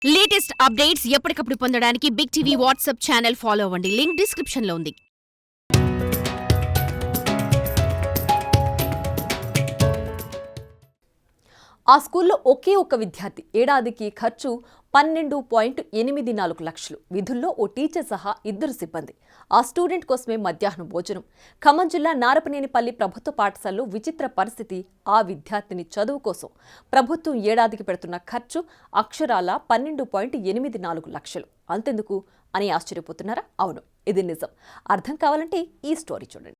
Latest updates ఎప్పటికప్పుడు పొందడానికి big TV WhatsApp channel follow అవ్వండి. లింక్ డిస్క్రిప్షన్ లో ఉంది. ఆ స్కూల్లో ఒకే ఒక్క విద్యార్థి. ఏడాదికి ఖర్చు 12.84 లక్షలు. విధుల్లో ఓ టీచర్ సహా 2 సిబ్బంది. ఆ స్టూడెంట్ కోసమే మధ్యాహ్నం భోజనం. ఖమ్మం జిల్లా నారపనేనిపల్లి ప్రభుత్వ పాఠశాలలో విచిత్ర పరిస్థితి. ఆ విద్యార్థిని చదువు కోసం ప్రభుత్వం ఏడాదికి పెడుతున్న ఖర్చు అక్షరాల 12.84 లక్షలు. అంతెందుకు అని ఆశ్చర్యపోతున్నారా? అవును, ఇది నిజం. అర్థం కావాలంటే ఈ స్టోరీ చూడండి.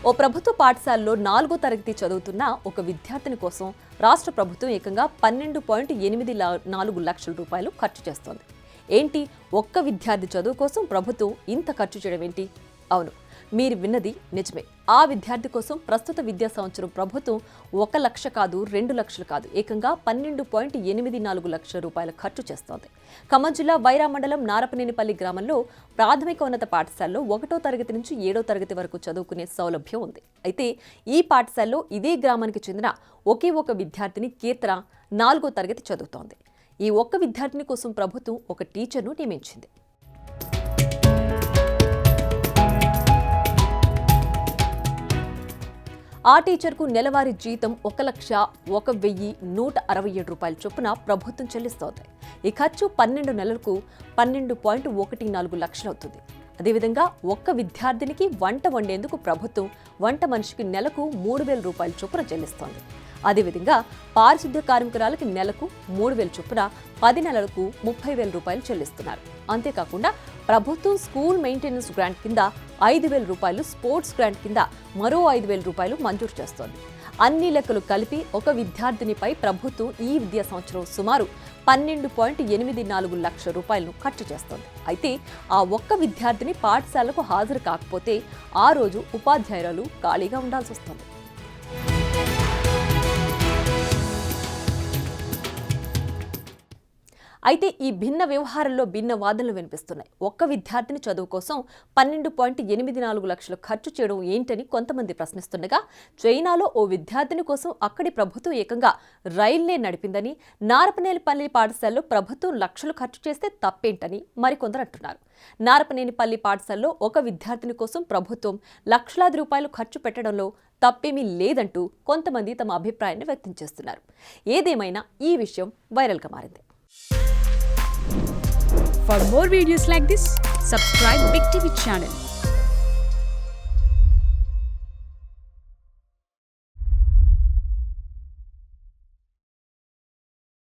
ఓ ప్రభుత్వ పాఠశాలలో 4వ తరగతి చదువుతున్న ఒక విద్యార్థిని కోసం రాష్ట్ర ప్రభుత్వం ఏకంగా 12.84 లక్షల రూపాయలు ఖర్చు చేస్తోంది. ఏంటి, ఒక్క విద్యార్థి చదువు కోసం ప్రభుత్వం ఇంత ఖర్చు చేయడం ఏంటి? అవును, మీరు విన్నది నిజమే. ఆ విద్యార్థి కోసం ప్రస్తుత విద్యా సంవత్సరం ప్రభుత్వం 1 లక్ష కాదు, 2 లక్షలు కాదు, ఏకంగా 12.84 లక్షల రూపాయల ఖర్చు చేస్తోంది. ఖమ్మం జిల్లా వైరా మండలం నారపనేనిపల్లి గ్రామంలో ప్రాథమికోన్నత పాఠశాలలో 1వ తరగతి నుంచి 7వ తరగతి వరకు చదువుకునే సౌలభ్యం ఉంది. అయితే ఈ పాఠశాలలో ఇదే గ్రామానికి చెందిన ఒకే ఒక విద్యార్థిని కీర్తన 4వ తరగతి చదువుతోంది. ఈ ఒక్క విద్యార్థిని కోసం ప్రభుత్వం ఒక టీచర్ను నియమించింది. ఆ టీచర్కు నెలవారీ జీతం 1,01,167 రూపాయల చొప్పున ప్రభుత్వం చెల్లిస్తోంది. ఈ ఖర్చు 12 నెలలకు 12.14 లక్షలవుతుంది. అదేవిధంగా ఒక్క విద్యార్థినికి వంట వండేందుకు ప్రభుత్వం వంట మనిషికి నెలకు 3,000 రూపాయల చొప్పున చెల్లిస్తోంది. అదేవిధంగా పారిశుద్ధ్య కార్మికురాలకి నెలకు 3,000 చొప్పున 10 నెలలకు 30,000 రూపాయలు చెల్లిస్తున్నారు. అంతేకాకుండా ప్రభుత్వం స్కూల్ మెయింటెనెన్స్ గ్రాంట్ కింద 5,000 రూపాయలు, స్పోర్ట్స్ గ్రాంట్ కింద మరో 5,000 రూపాయలు మంజూరు చేస్తోంది. అన్ని లెక్కలు కలిపి ఒక విద్యార్థినిపై ప్రభుత్వం ఈ విద్యా సంవత్సరం సుమారు 12.84 లక్షల రూపాయలను ఖర్చు చేస్తోంది. అయితే ఆ ఒక్క విద్యార్థిని పాఠశాలకు హాజరు కాకపోతే ఆ రోజు ఉపాధ్యాయురాలు ఖాళీగా ఉండాల్సి వస్తుంది. అయితే ఈ భిన్న వ్యవహారంలో భిన్న వాదనలు వినిపిస్తున్నాయి. ఒక్క విద్యార్థిని చదువు కోసం 12.84 లక్షలు ఖర్చు చేయడం ఏంటని కొంతమంది ప్రశ్నిస్తుండగా, చైనాలో ఓ విద్యార్థిని కోసం అక్కడి ప్రభుత్వం ఏకంగా రైళ్లే నడిపిందని, నారపనేనిపల్లి పాఠశాలలో ప్రభుత్వం లక్షలు ఖర్చు చేస్తే తప్పేంటని మరికొందరు అంటున్నారు. నారపనేనిపల్లి పాఠశాలలో ఒక విద్యార్థిని కోసం ప్రభుత్వం లక్షలాది రూపాయలు ఖర్చు పెట్టడంలో తప్పేమీ లేదంటూ కొంతమంది తమ అభిప్రాయాన్ని వ్యక్తం చేస్తున్నారు. ఏదేమైనా ఈ విషయం వైరల్గా మారింది. For more videos like this, subscribe Big TV channel.